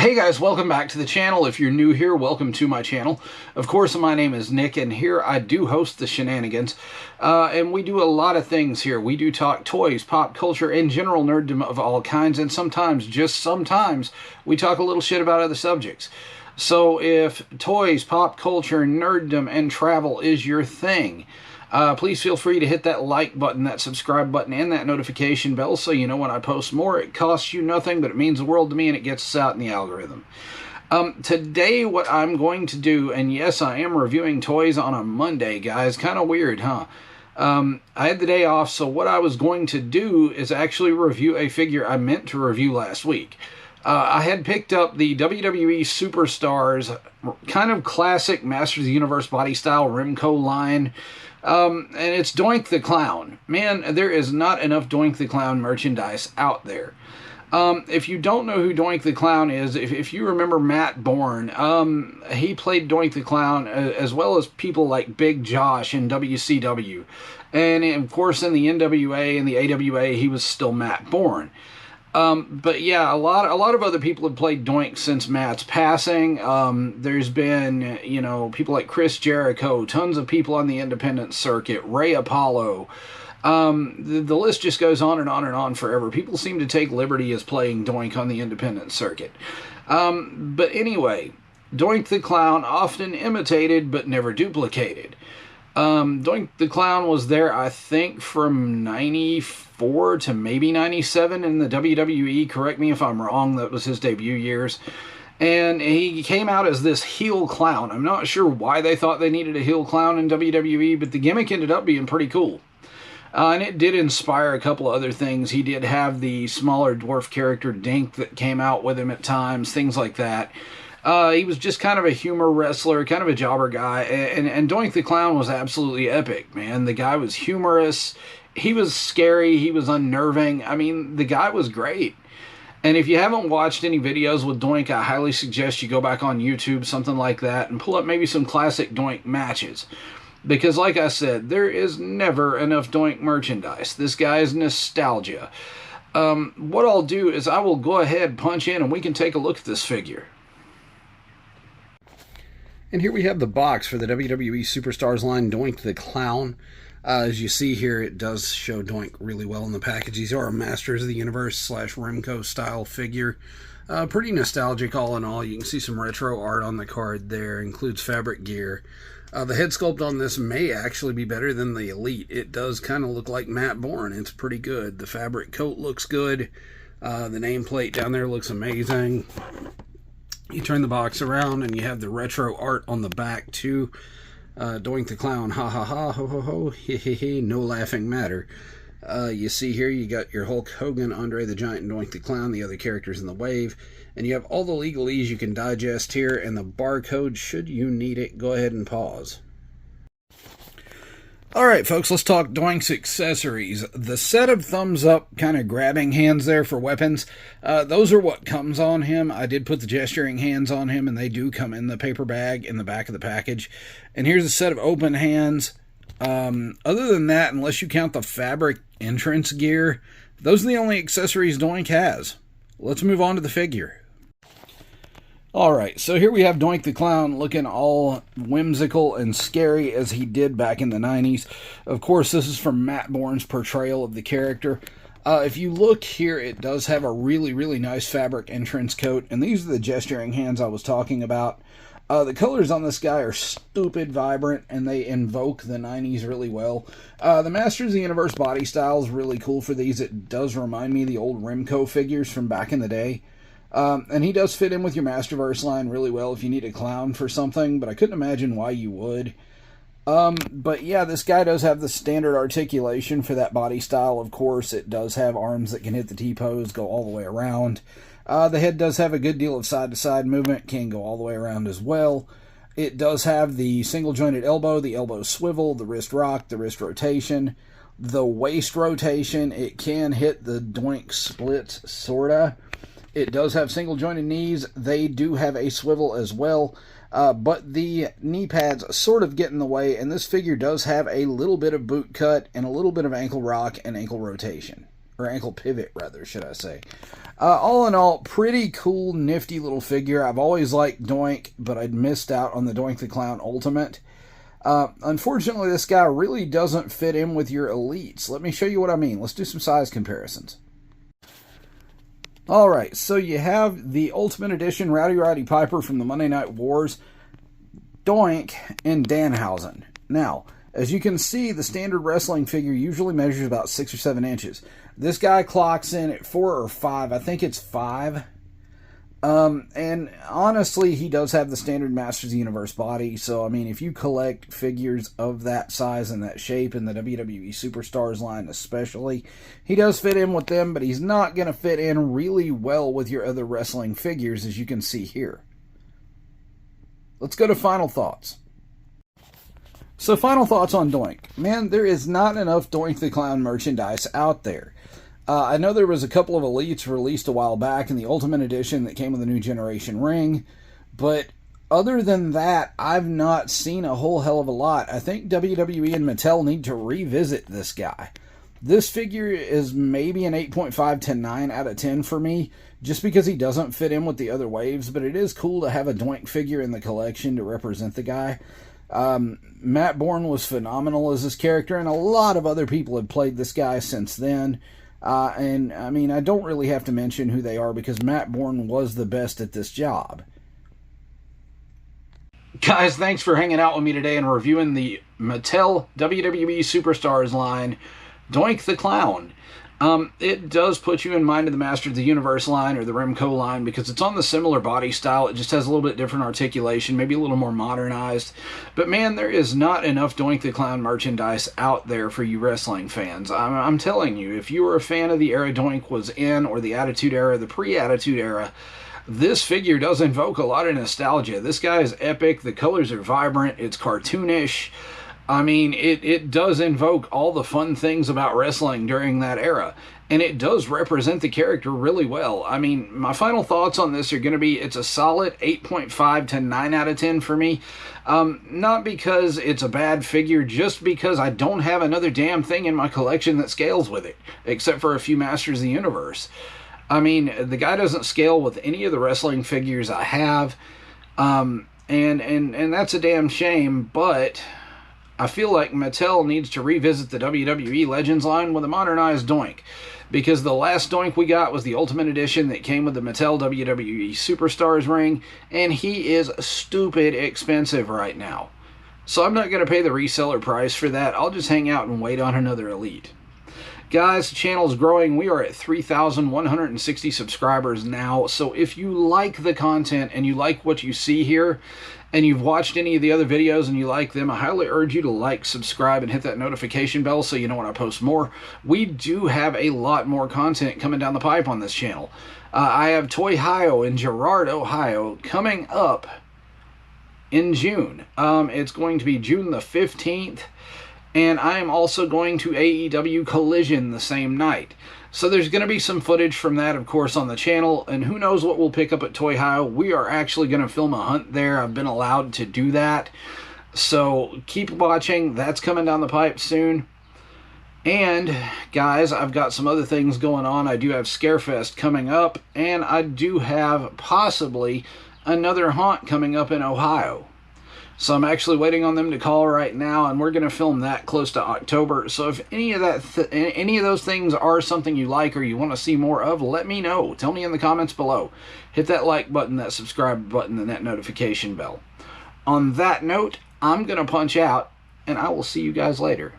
Hey guys, welcome back to the channel. If you're new here, welcome to my channel. Of course, my name is Nick, and here I do host the shenanigans. And we do a lot of things here. We do talk toys, pop culture, and general nerddom of all kinds, and sometimes, just sometimes, we talk a little shit about other subjects. So if toys, pop culture, nerddom, and travel is your thing, please feel free to hit that like button, that subscribe button, and that notification bell so you know when I post more. It costs you nothing, but it means the world to me, and it gets us out in the algorithm. Today, what I'm going to do, and yes, I am reviewing toys on a Monday, guys. Kind of weird, huh? I had the day off, so what I was going to do is actually review a figure I meant to review last week. I had picked up the WWE Superstars kind of classic Masters of the Universe body style Remco line. And it's Doink the Clown. Man, there is not enough Doink the Clown merchandise out there. If you don't know who Doink the Clown is, if you remember Matt Bourne, he played Doink the Clown as well as people like Big Josh in WCW. And of course in the NWA and the AWA, he was still Matt Bourne. But yeah, a lot of other people have played Doink since Matt's passing. There's been, you know, people like Chris Jericho, tons of people on the independent circuit, Ray Apollo. The list just goes on and on and on forever. People seem to take liberty as playing Doink on the independent circuit. But anyway, Doink the Clown, often imitated but never duplicated. Doink the Clown was there, I think, from 94 to maybe 97 in the WWE. Correct me if I'm wrong, that was his debut years. And he came out as this heel clown. I'm not sure why they thought they needed a heel clown in WWE, but the gimmick ended up being pretty cool. And it did inspire a couple of other things. He did have the smaller dwarf character Doink that came out with him at times, things like that. He was just kind of a humor wrestler, kind of a jobber guy, and Doink the Clown was absolutely epic, man. The guy was humorous, he was scary, he was unnerving. I mean, the guy was great. And if you haven't watched any videos with Doink, I highly suggest you go back on YouTube, something like that, and pull up maybe some classic Doink matches. Because like I said, there is never enough Doink merchandise. This guy is nostalgia. What I'll do is I will go ahead, punch in, and we can take a look at this figure. And here we have the box for the WWE Superstars line, Doink the Clown. As you see here, it does show Doink really well in the package. These are a Masters of the Universe / Remco style figure. Pretty nostalgic all in all. You can see some retro art on the card there. Includes fabric gear. The head sculpt on this may actually be better than the Elite. It does kind of look like Matt Bourne. It's pretty good. The fabric coat looks good. The nameplate down there looks amazing. You turn the box around and you have the retro art on the back too. Doink the Clown, ha ha ha, ho ho ho, he he he, no laughing matter. You see here you got your Hulk Hogan, Andre the Giant, and Doink the Clown, the other characters in the wave. And you have all the legalese you can digest here, and the barcode, should you need it. Go ahead and pause. Alright folks, let's talk Doink's accessories. The set of thumbs up kind of grabbing hands there for weapons, those are what comes on him. I did put the gesturing hands on him, and they do come in the paper bag in the back of the package. And here's a set of open hands. Other than that, unless you count the fabric entrance gear, those are the only accessories Doink has. Let's move on to the figure. Alright, so here we have Doink the Clown looking all whimsical and scary as he did back in the 90s. Of course, this is from Matt Bourne's portrayal of the character. If you look here, it does have a really, really nice fabric entrance coat, and these are the gesturing hands I was talking about. The colors on this guy are stupid vibrant, and they invoke the 90s really well. The Masters of the Universe body style is really cool for these. It does remind me of the old Remco figures from back in the day. And he does fit in with your Masterverse line really well if you need a clown for something, but I couldn't imagine why you would. But yeah, this guy does have the standard articulation for that body style, of course. It does have arms that can hit the T-pose, go all the way around. The head does have a good deal of side-to-side movement, can go all the way around as well. It does have the single-jointed elbow, the elbow swivel, the wrist rock, the wrist rotation, the waist rotation. It can hit the Doink splits, sorta. It does have single-jointed knees. They do have a swivel as well, but the knee pads sort of get in the way, and this figure does have a little bit of boot cut and a little bit of ankle rock and ankle rotation. or ankle pivot rather, should I say. All in all, pretty cool, nifty little figure. I've always liked Doink, but I'd missed out on the Doink the Clown Ultimate. Unfortunately, this guy really doesn't fit in with your elites. Let me show you what I mean. Let's do some size comparisons. Alright, so you have the Ultimate Edition Rowdy Roddy Piper from the Monday Night Wars, Doink, and Danhausen. Now, as you can see, the standard wrestling figure usually measures about 6 or 7 inches. This guy clocks in at 4 or 5. I think it's 5. And honestly, he does have the standard Masters of the Universe body. So, I mean, if you collect figures of that size and that shape in the WWE Superstars line especially, he does fit in with them, but he's not going to fit in really well with your other wrestling figures, as you can see here. Let's go to final thoughts. So, final thoughts on Doink. Man, there is not enough Doink the Clown merchandise out there. I know there was a couple of Elites released a while back in the Ultimate Edition that came with a New Generation ring, but other than that, I've not seen a whole hell of a lot. I think WWE and Mattel need to revisit this guy. This figure is maybe an 8.5 to 9 out of 10 for me, just because he doesn't fit in with the other waves, but it is cool to have a Doink figure in the collection to represent the guy. Matt Bourne was phenomenal as this character, and a lot of other people have played this guy since then. And, I mean, I don't really have to mention who they are because Matt Bourne was the best at this job. Guys, thanks for hanging out with me today and reviewing the Mattel WWE Superstars line, Doink the Clown. It does put you in mind of the Master of the Universe line or the Remco line because it's on the similar body style. It just has a little bit different articulation, maybe a little more modernized. But man, there is not enough Doink the Clown merchandise out there for you wrestling fans. I'm telling you, if you were a fan of the era Doink was in, or the Attitude Era, the pre-Attitude Era, this figure does invoke a lot of nostalgia. This guy is epic. The colors are vibrant. It's cartoonish. I mean, it does invoke all the fun things about wrestling during that era. And it does represent the character really well. I mean, my final thoughts on this are going to be, it's a solid 8.5 to 9 out of 10 for me. Not because it's a bad figure, just because I don't have another damn thing in my collection that scales with it, except for a few Masters of the Universe. I mean, the guy doesn't scale with any of the wrestling figures I have. And that's a damn shame, but I feel like Mattel needs to revisit the WWE Legends line with a modernized Doink, because the last Doink we got was the Ultimate Edition that came with the Mattel WWE Superstars ring, and he is stupid expensive right now. So I'm not going to pay the reseller price for that. I'll just hang out and wait on another Elite. Guys, the channel is growing. We are at 3,160 subscribers now. So if you like the content and you like what you see here, and you've watched any of the other videos and you like them, I highly urge you to like, subscribe, and hit that notification bell so you know when I post more. We do have a lot more content coming down the pipe on this channel. I have Toy Hio in Girard, Ohio, coming up in June. It's going to be June the 15th. And I am also going to AEW Collision the same night. So there's going to be some footage from that, of course, on the channel. And who knows what we'll pick up at Toy Hio. We are actually going to film a hunt there. I've been allowed to do that. So keep watching. That's coming down the pipe soon. And, guys, I've got some other things going on. I do have Scarefest coming up. And I do have possibly another haunt coming up in Ohio. So I'm actually waiting on them to call right now, and we're going to film that close to October. So if any of those things are something you like or you want to see more of, let me know. Tell me in the comments below. Hit that like button, that subscribe button, and that notification bell. On that note, I'm going to punch out, and I will see you guys later.